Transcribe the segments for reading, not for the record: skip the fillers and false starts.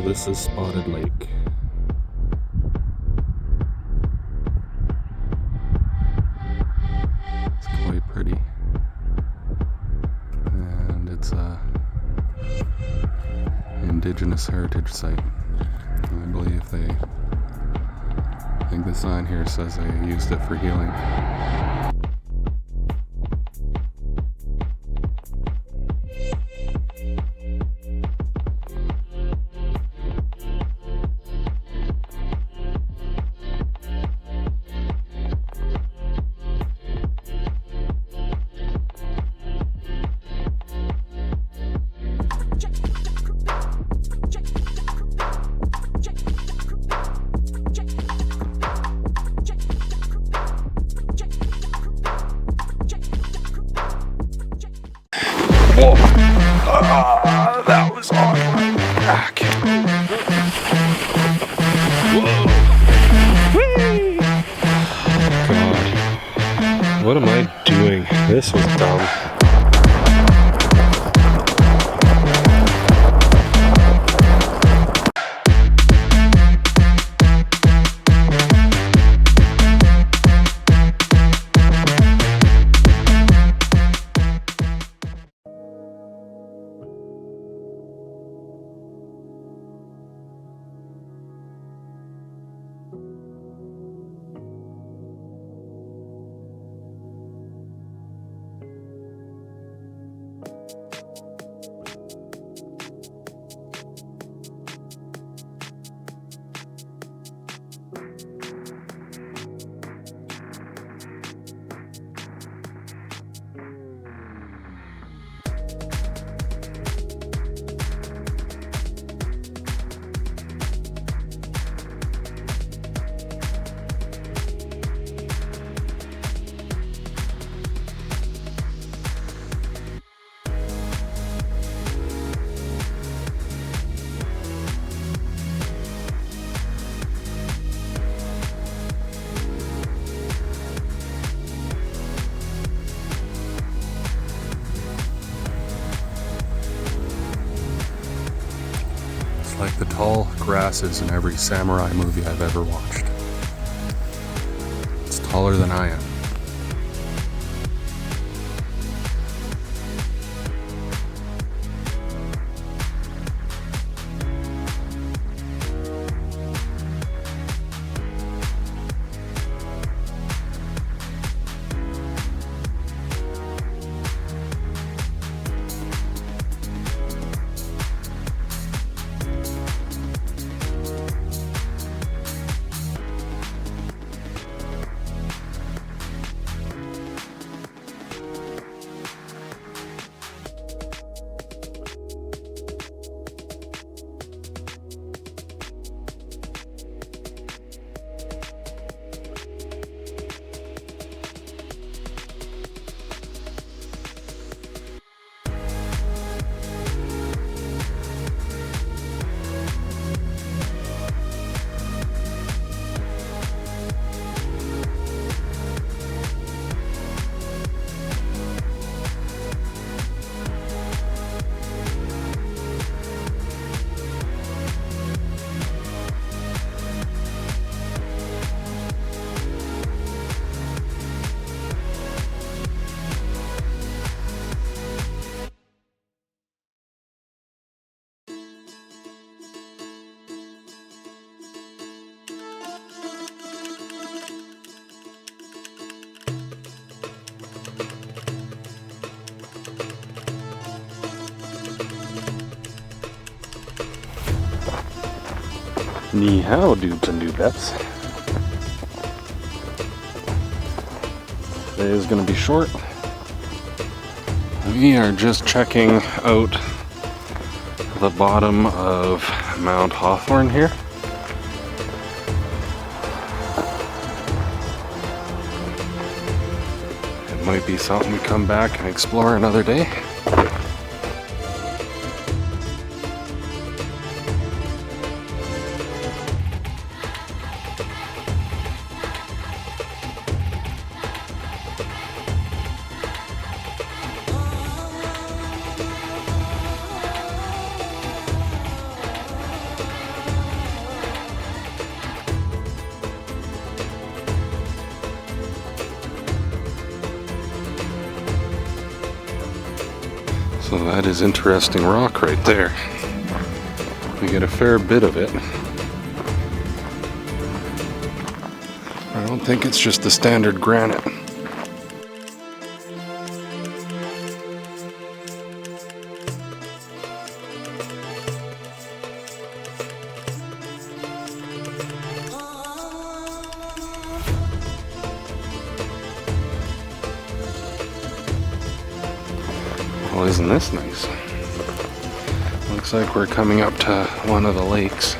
So this is Spotted Lake. It's quite pretty. And it's a indigenous heritage site. I believe I think the sign here says they used it for healing. Whoa! That was awkward. Okay. Whoa! Whee! God. What am I doing? This was dumb. Like the tall grasses in every samurai movie I've ever watched. It's taller than I am. Ni hao, dudes and dudettes. Today is going to be short. We are just checking out the bottom of Mount Hawthorne here. It might be something we come back and explore another day. So that is interesting rock right there. We get a fair bit of it. I don't think it's just the standard granite. Well, isn't this nice? Looks like we're coming up to one of the lakes.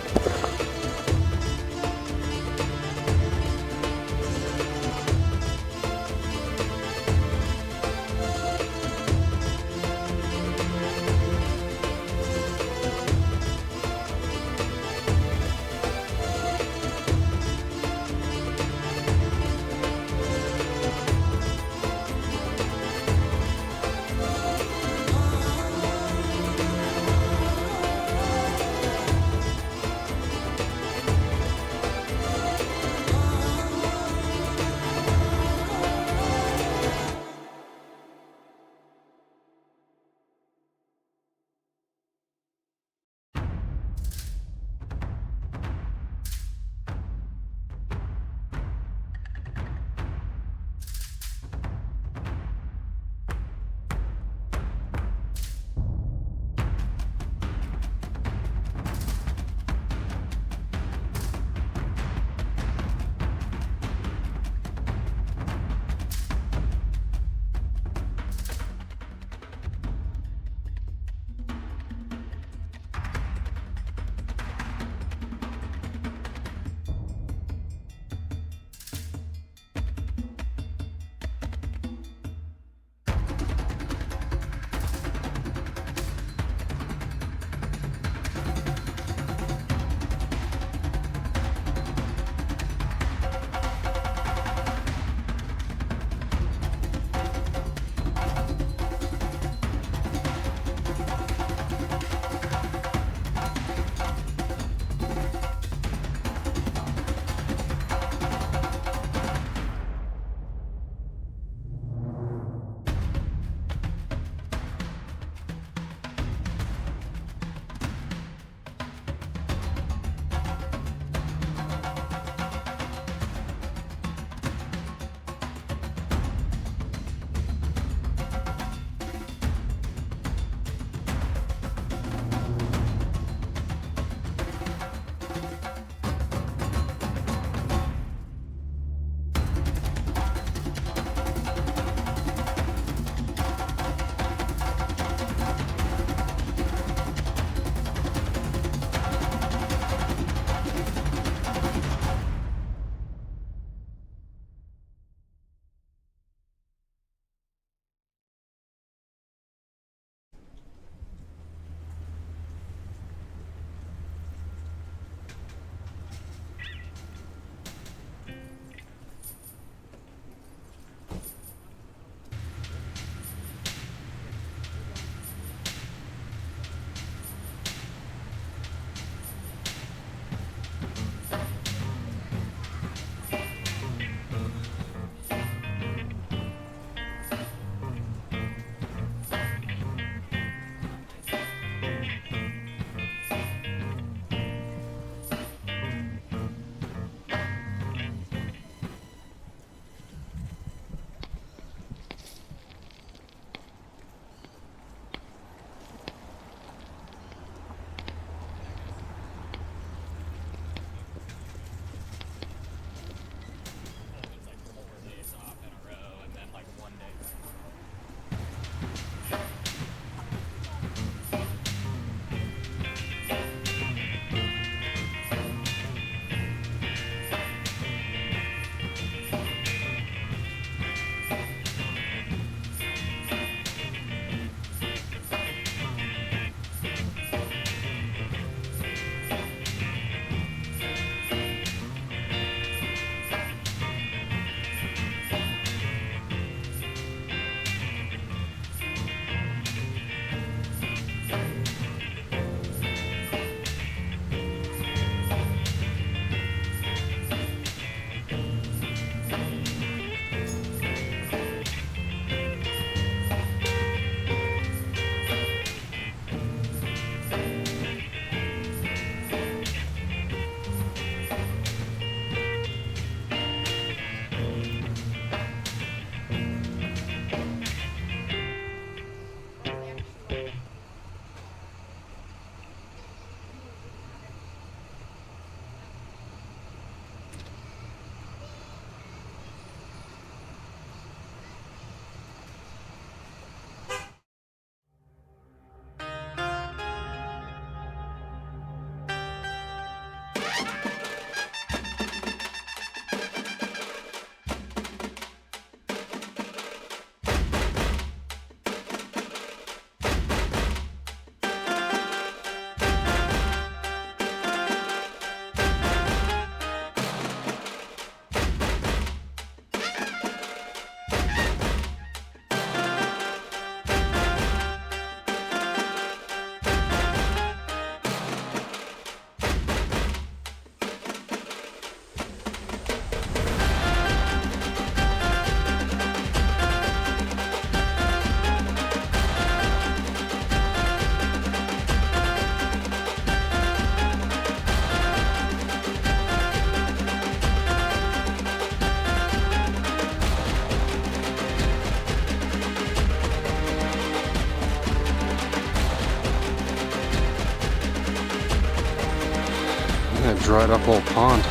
dried up old pond.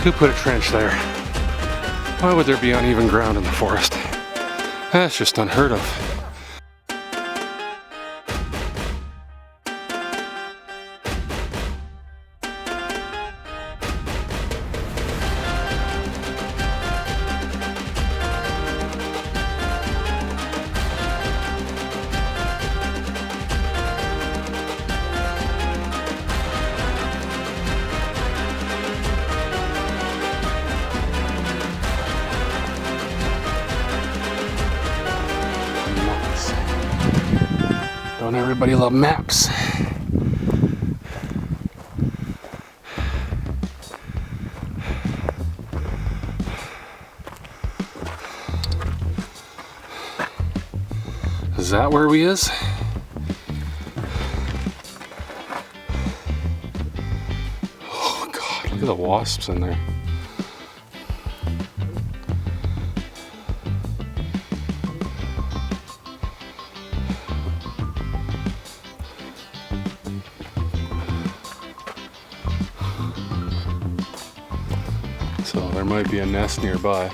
Who put a trench there? Why would there be uneven ground in the forest? That's just unheard of. Don't everybody love maps? Is that where we is? Oh God, look at the wasps in there. So there might be a nest nearby.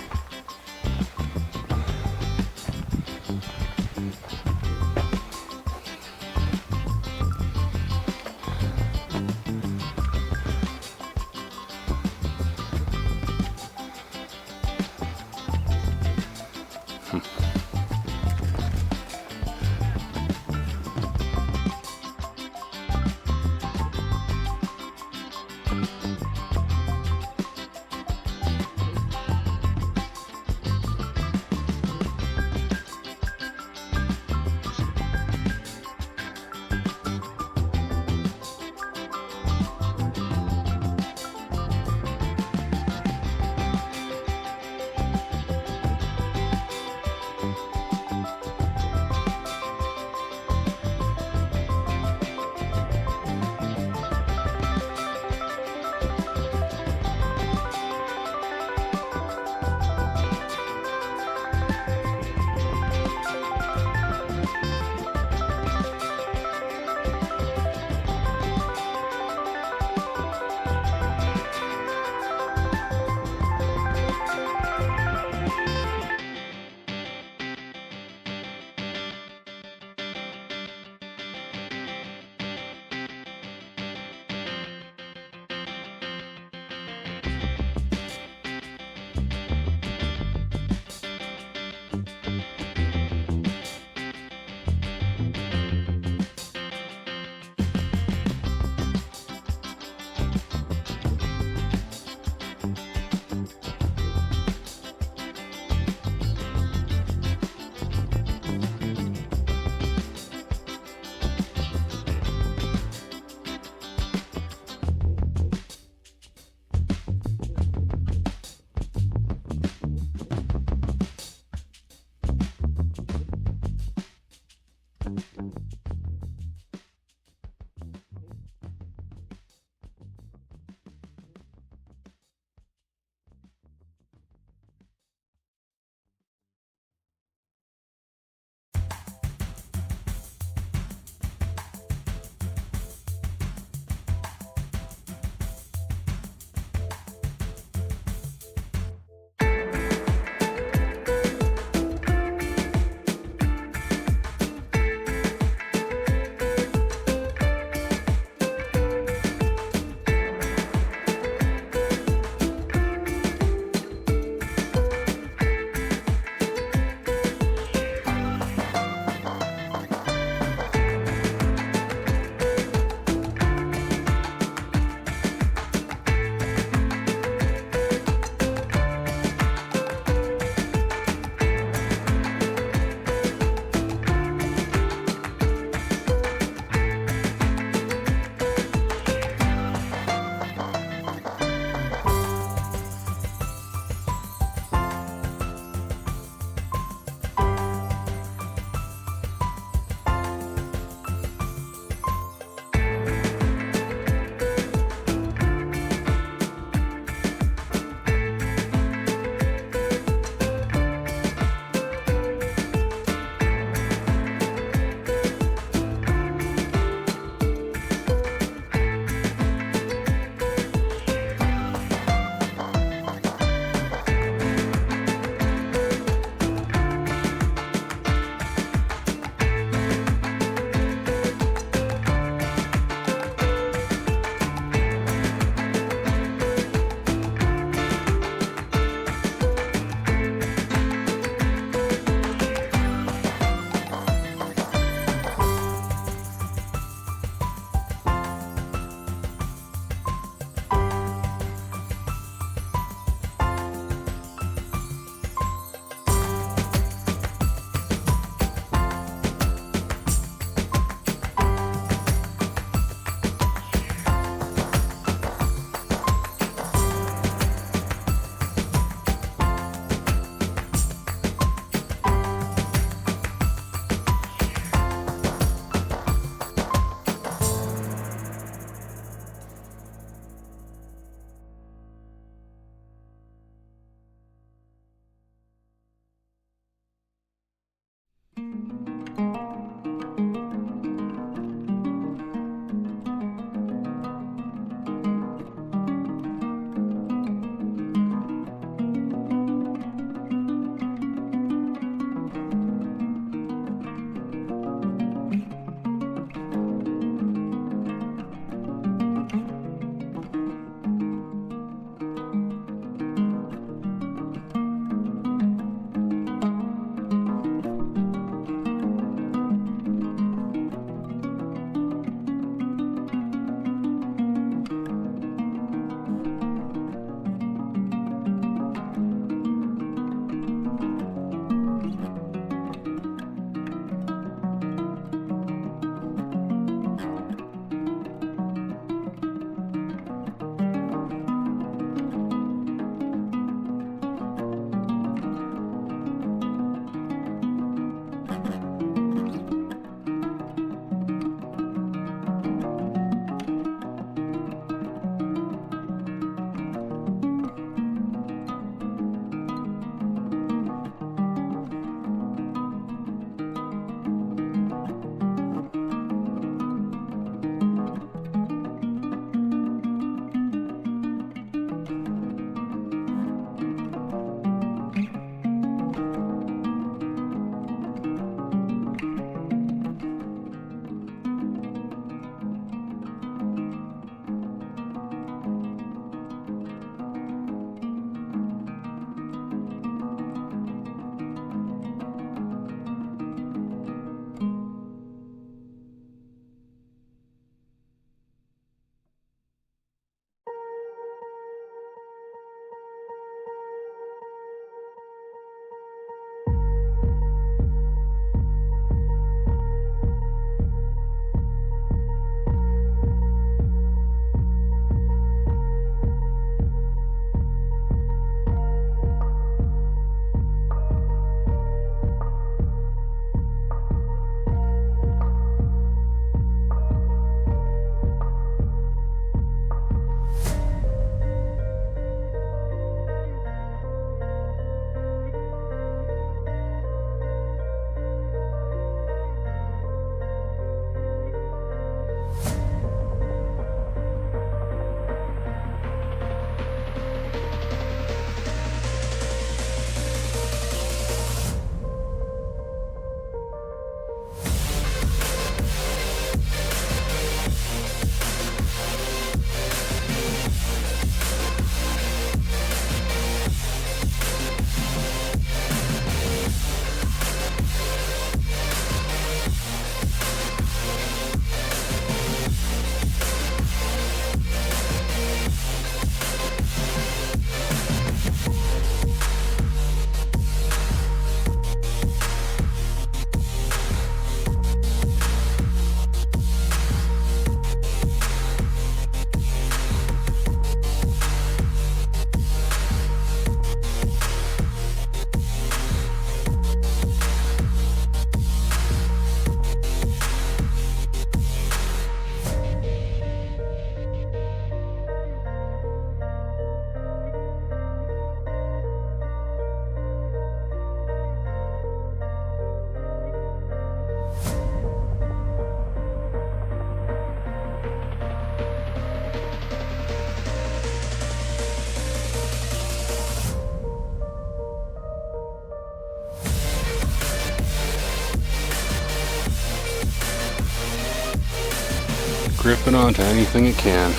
gripping onto anything it can.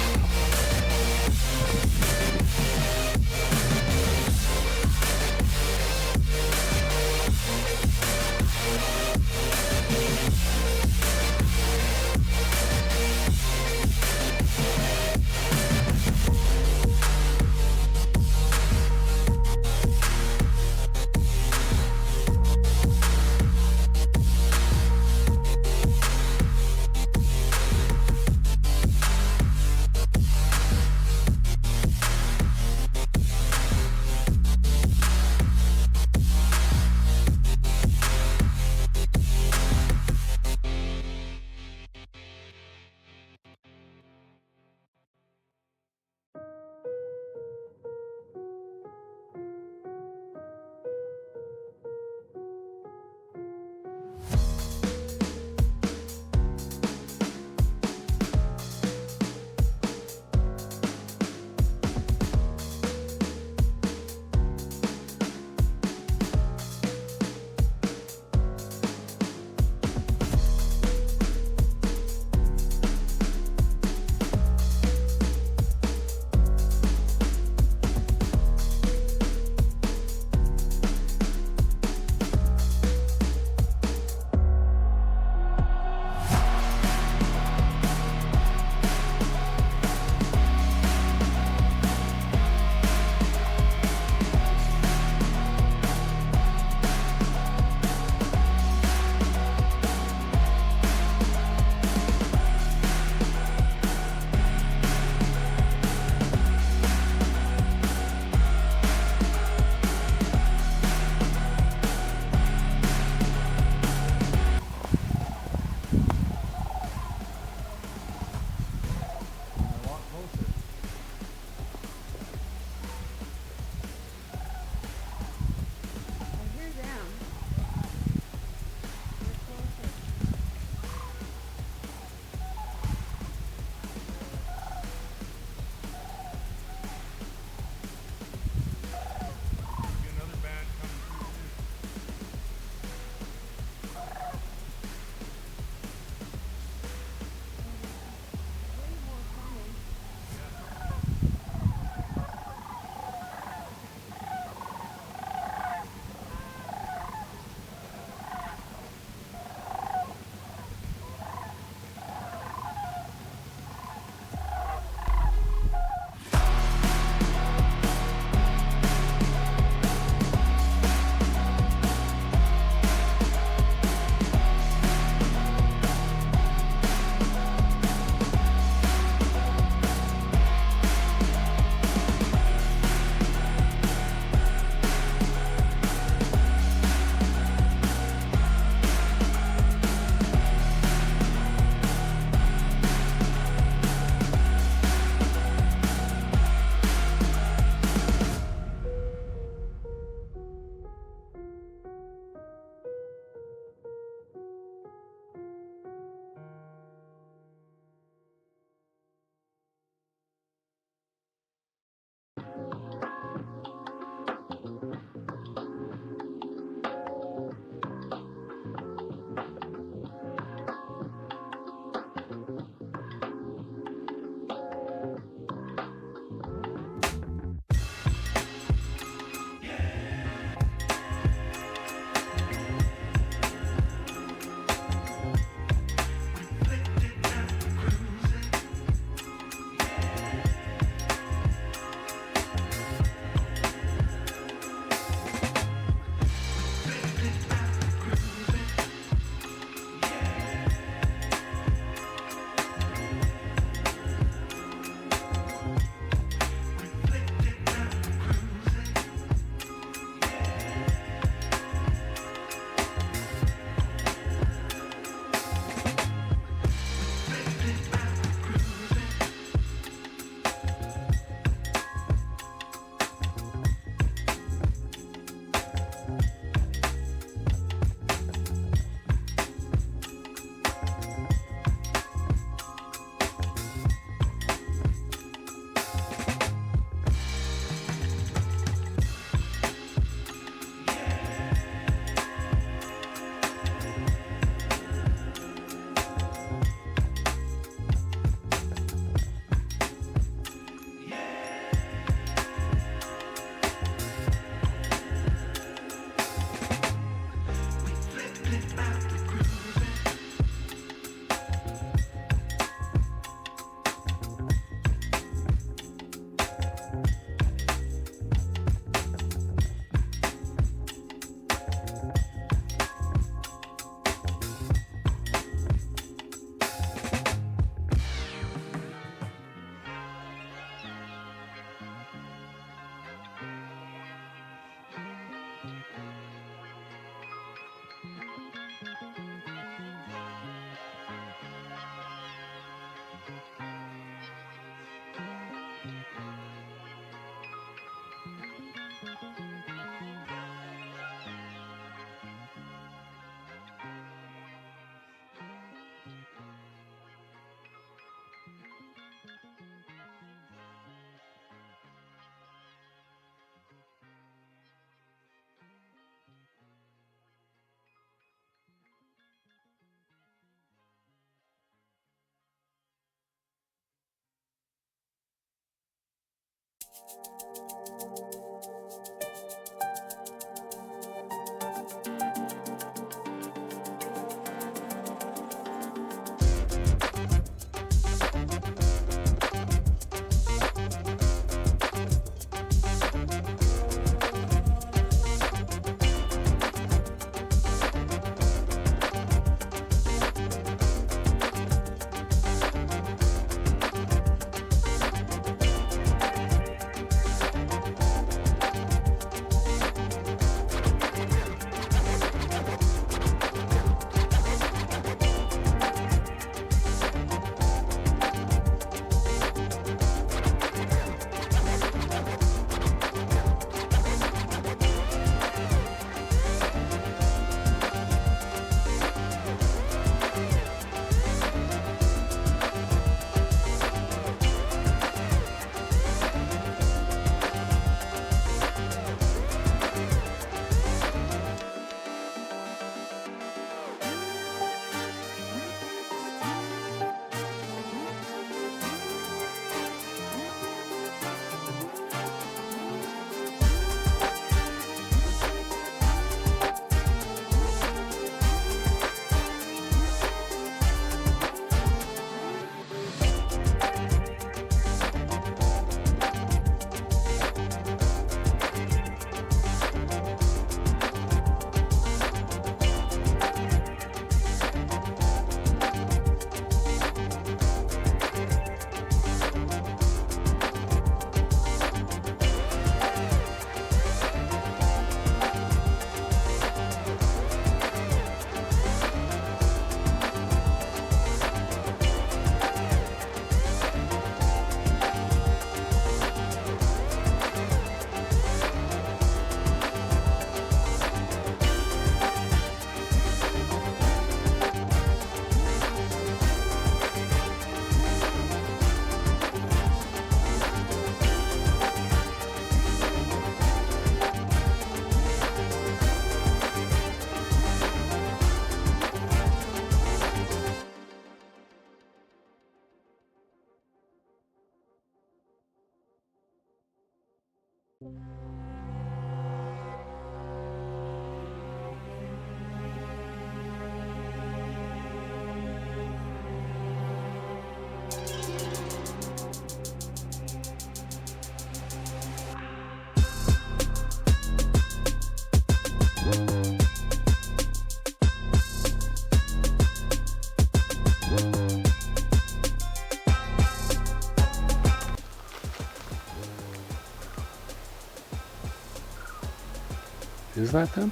Is that them?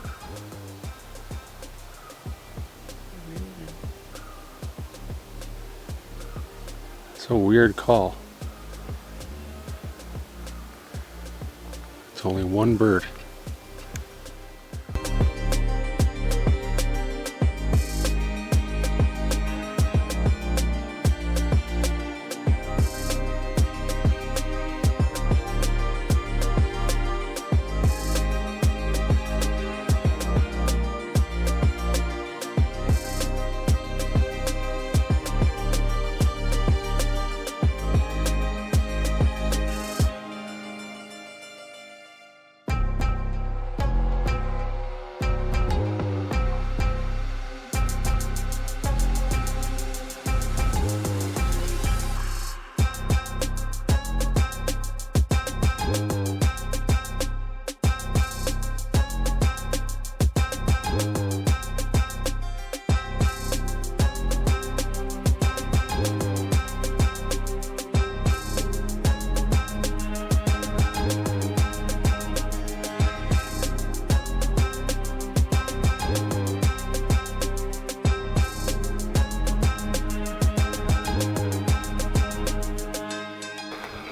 It's a weird call. It's only one bird.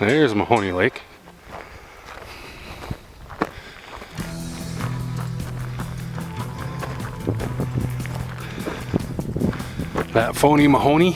There's Mahoney Lake. That phony Mahoney.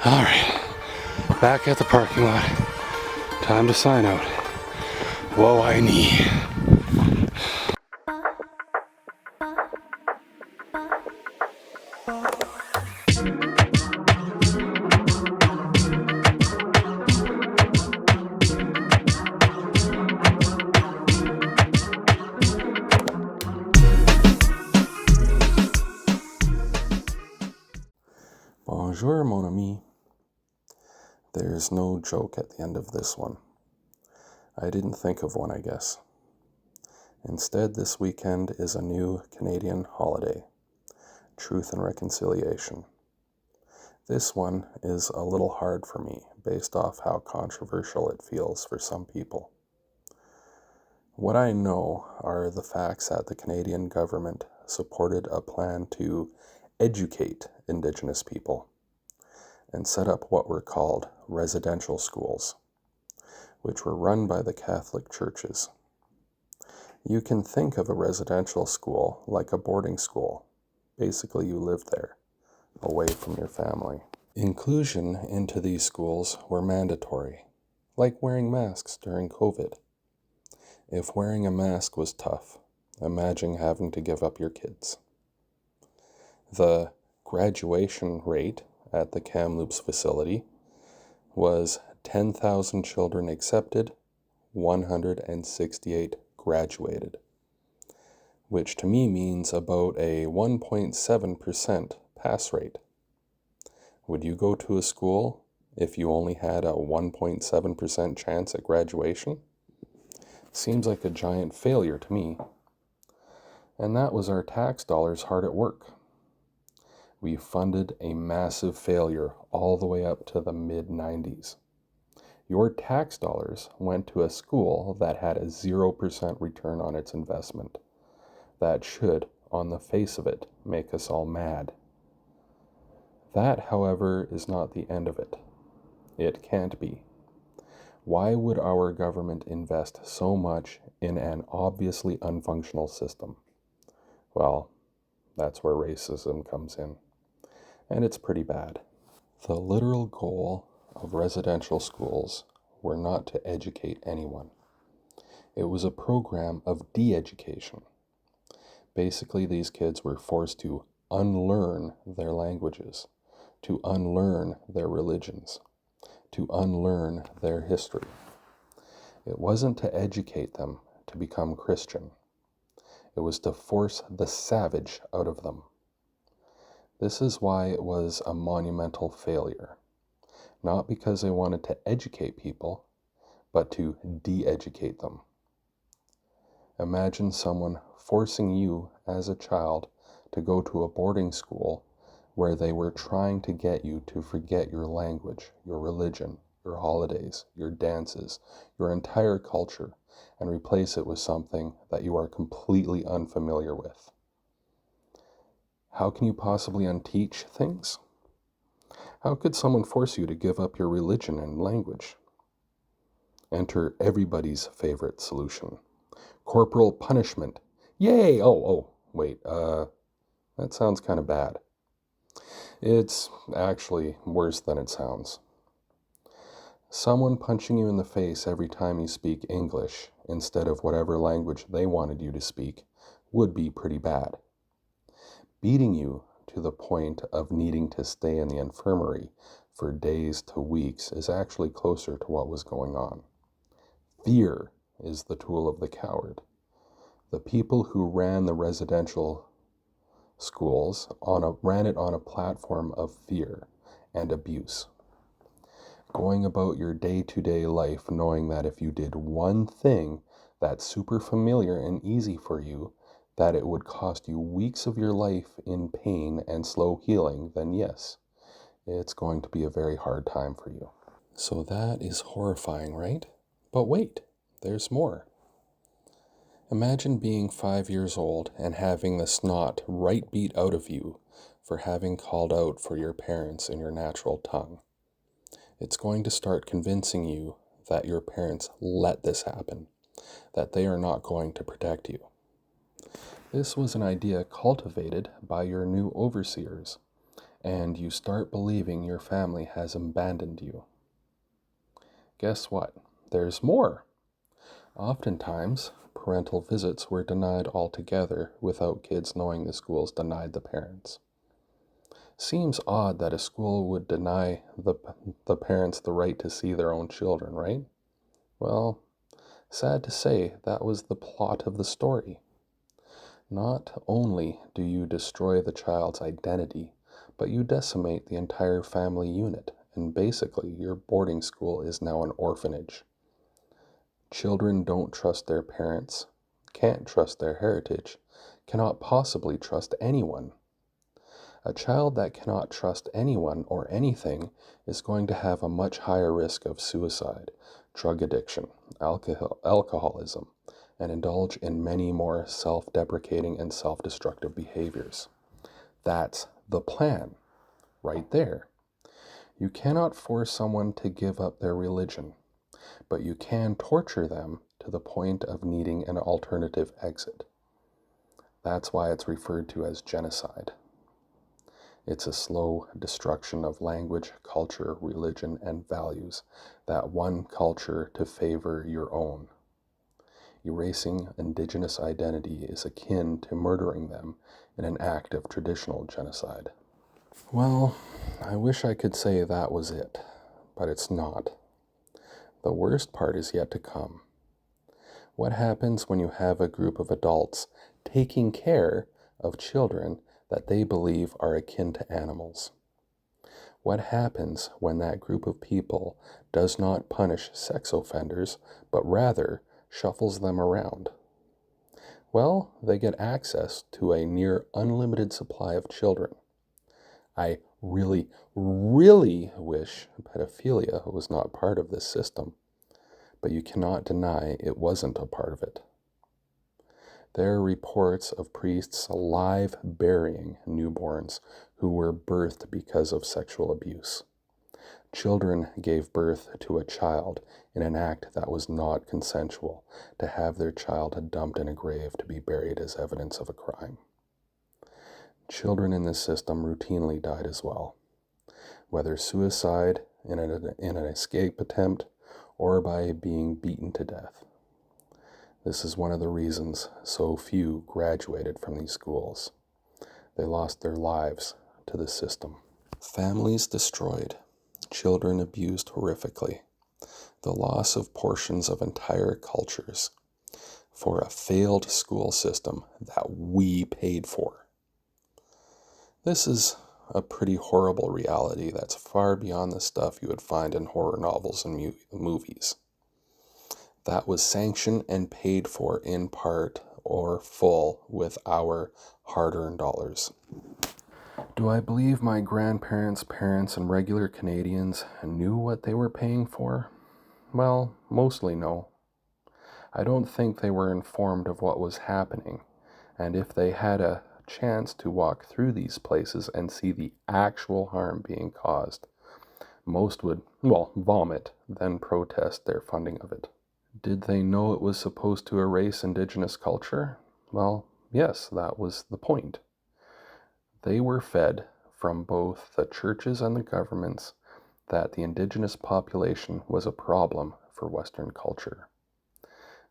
Alright, back at the parking lot. Time to sign out. Whoa, I knee. Bonjour, mon ami. There's no joke at the end of this one. I didn't think of one, I guess. Instead, this weekend is a new Canadian holiday, Truth and Reconciliation. This one is a little hard for me, based off how controversial it feels for some people. What I know are the facts that the Canadian government supported a plan to educate Indigenous people and set up what were called residential schools, which were run by the Catholic churches. You can think of a residential school like a boarding school. Basically, you live there, away from your family. Inclusion into these schools were mandatory, like wearing masks during COVID. If wearing a mask was tough, imagine having to give up your kids. The graduation rate at the Kamloops facility was 10,000 children accepted, 168 graduated, which to me means about a 1.7% pass rate. Would you go to a school if you only had a 1.7% chance at graduation? Seems like a giant failure to me. And that was our tax dollars hard at work. We funded a massive failure all the way up to the mid-90s. Your tax dollars went to a school that had a 0% return on its investment. That should, on the face of it, make us all mad. That, however, is not the end of it. It can't be. Why would our government invest so much in an obviously unfunctional system? Well, that's where racism comes in. And it's pretty bad. The literal goal of residential schools were not to educate anyone. It was a program of de-education. Basically, these kids were forced to unlearn their languages, to unlearn their religions, to unlearn their history. It wasn't to educate them to become Christian. It was to force the savage out of them. This is why it was a monumental failure. Not because they wanted to educate people, but to de-educate them. Imagine someone forcing you as a child to go to a boarding school where they were trying to get you to forget your language, your religion, your holidays, your dances, your entire culture, and replace it with something that you are completely unfamiliar with. How can you possibly unteach things? How could someone force you to give up your religion and language? Enter everybody's favorite solution. Corporal punishment. Yay! Wait, that sounds kind of bad. It's actually worse than it sounds. Someone punching you in the face every time you speak English instead of whatever language they wanted you to speak would be pretty bad. Beating you to the point of needing to stay in the infirmary for days to weeks is actually closer to what was going on. Fear is the tool of the coward. The people who ran the residential schools ran it on a platform of fear and abuse. Going about your day-to-day life knowing that if you did one thing that's super familiar and easy for you, that it would cost you weeks of your life in pain and slow healing, then yes, it's going to be a very hard time for you. So that is horrifying, right? But wait, there's more. Imagine being 5 years old and having the snot right beat out of you for having called out for your parents in your natural tongue. It's going to start convincing you that your parents let this happen, that they are not going to protect you. This was an idea cultivated by your new overseers, and you start believing your family has abandoned you. Guess what? There's more. Oftentimes, parental visits were denied altogether without kids knowing the schools denied the parents. Seems odd that a school would deny the parents the right to see their own children, right? Well, sad to say, that was the plot of the story. Not only do you destroy the child's identity, but you decimate the entire family unit, and basically your boarding school is now an orphanage. Children don't trust their parents, can't trust their heritage, cannot possibly trust anyone. A child that cannot trust anyone or anything is going to have a much higher risk of suicide, drug addiction, alcoholism, and indulge in many more self-deprecating and self-destructive behaviors. That's the plan, right there. You cannot force someone to give up their religion, but you can torture them to the point of needing an alternative exit. That's why it's referred to as genocide. It's a slow destruction of language, culture, religion, and values that one culture to favor your own. Erasing indigenous identity is akin to murdering them in an act of traditional genocide. Well, I wish I could say that was it, but it's not. The worst part is yet to come. What happens when you have a group of adults taking care of children that they believe are akin to animals? What happens when that group of people does not punish sex offenders, but rather shuffles them around? Well, they get access to a near unlimited supply of children. I really, really wish pedophilia was not part of this system, but you cannot deny it wasn't a part of it. There are reports of priests live burying newborns who were birthed because of sexual abuse. Children gave birth to a child in an act that was not consensual, to have their child dumped in a grave to be buried as evidence of a crime. Children in this system routinely died as well, whether suicide in an escape attempt or by being beaten to death. This is one of the reasons so few graduated from these schools. They lost their lives to the system. Families destroyed, children abused horrifically, the loss of portions of entire cultures for a failed school system that we paid for. This is a pretty horrible reality that's far beyond the stuff you would find in horror novels and movies. That was sanctioned and paid for in part or full with our hard-earned dollars. Do I believe my grandparents, parents, and regular Canadians knew what they were paying for? Well, mostly no. I don't think they were informed of what was happening, and if they had a chance to walk through these places and see the actual harm being caused, most would, vomit, then protest their funding of it. Did they know it was supposed to erase indigenous culture? Well, yes, that was the point. They were fed from both the churches and the governments that the indigenous population was a problem for Western culture.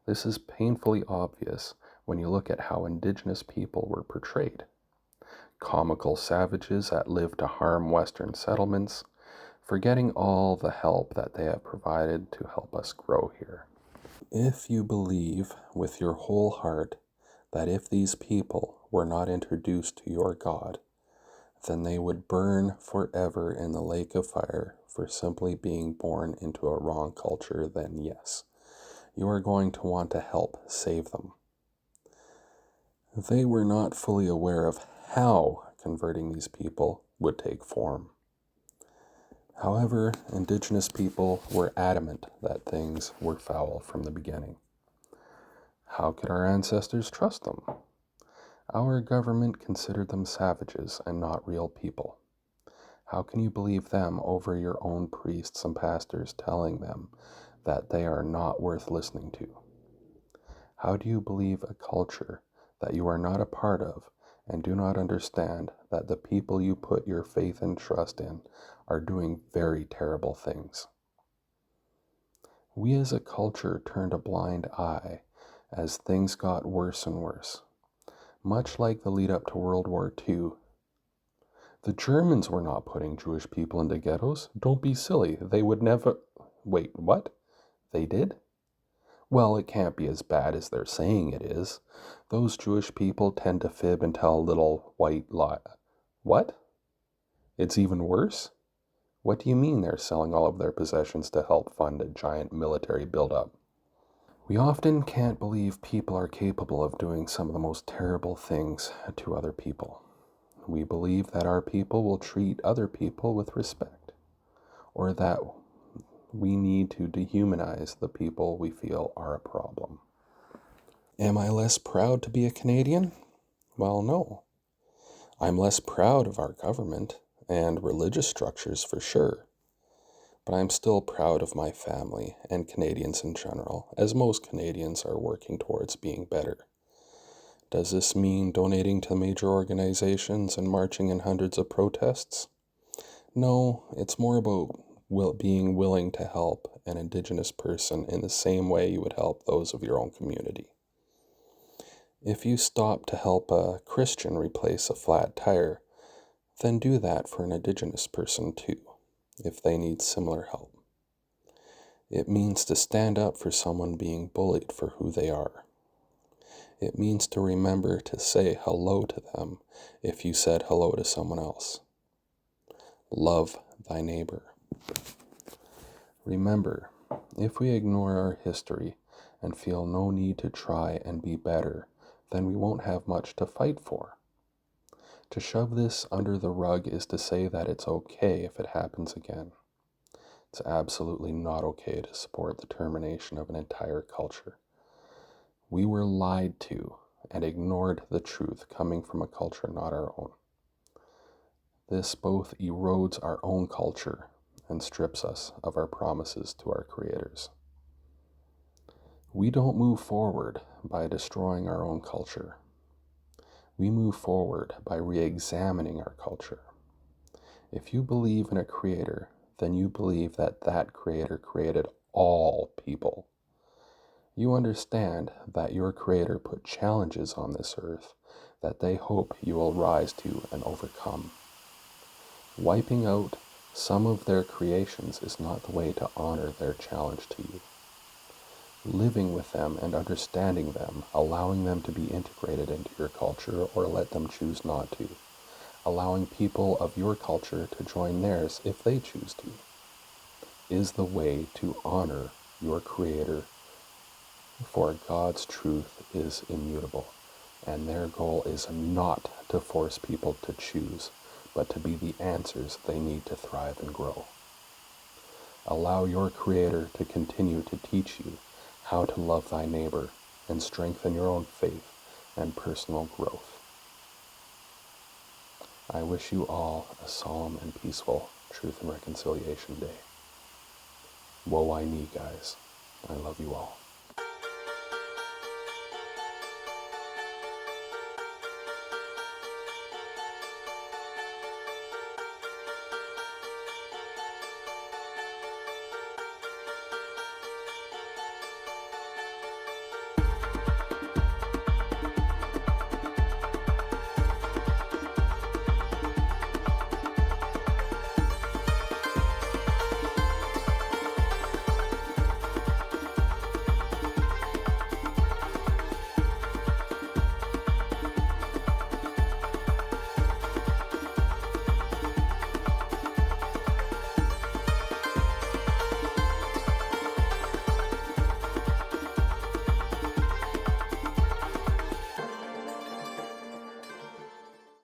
This is painfully obvious when you look at how indigenous people were portrayed. Comical savages that lived to harm Western settlements, forgetting all the help that they have provided to help us grow here. If you believe with your whole heart that if these people were not introduced to your God, then they would burn forever in the lake of fire for simply being born into a wrong culture, then yes, you are going to want to help save them. They were not fully aware of how converting these people would take form. However, indigenous people were adamant that things were foul from the beginning. How could our ancestors trust them? Our government considered them savages and not real people. How can you believe them over your own priests and pastors telling them that they are not worth listening to? How do you believe a culture that you are not a part of and do not understand that the people you put your faith and trust in are doing very terrible things. We as a culture turned a blind eye as things got worse and worse, much like the lead up to World War II. The Germans were not putting Jewish people into ghettos. Don't be silly. They would never... Wait, what? They did? Well, it can't be as bad as they're saying it is. Those Jewish people tend to fib and tell a little white lie. What? It's even worse? What do you mean they're selling all of their possessions to help fund a giant military buildup? We often can't believe people are capable of doing some of the most terrible things to other people. We believe that our people will treat other people with respect, or that we need to dehumanize the people we feel are a problem. Am I less proud to be a Canadian? Well, no. I'm less proud of our government and religious structures for sure, but I'm still proud of my family and Canadians in general, as most Canadians are working towards being better. Does this mean donating to major organizations and marching in hundreds of protests? No, it's more about being willing to help an indigenous person in the same way you would help those of your own community. If you stop to help a Christian replace a flat tire, then do that for an indigenous person too, if they need similar help. It means to stand up for someone being bullied for who they are. It means to remember to say hello to them if you said hello to someone else. Love thy neighbor. Remember, if we ignore our history and feel no need to try and be better, then we won't have much to fight for. To shove this under the rug is to say that it's okay if it happens again. It's absolutely not okay to support the termination of an entire culture. We were lied to and ignored the truth coming from a culture not our own. This both erodes our own culture and strips us of our promises to our creators. We don't move forward by destroying our own culture. We move forward by re-examining our culture. If you believe in a creator, then you believe that that creator created all people. You understand that your creator put challenges on this earth that they hope you will rise to and overcome. Wiping out some of their creations is not the way to honor their challenge to you. Living with them and understanding them, allowing them to be integrated into your culture or let them choose not to, allowing people of your culture to join theirs if they choose to, is the way to honor your creator, for God's truth is immutable, and their goal is not to force people to choose, but to be the answers they need to thrive and grow. Allow your Creator to continue to teach you how to love thy neighbor and strengthen your own faith and personal growth. I wish you all a solemn and peaceful Truth and Reconciliation Day. Woe I me, guys. I love you all.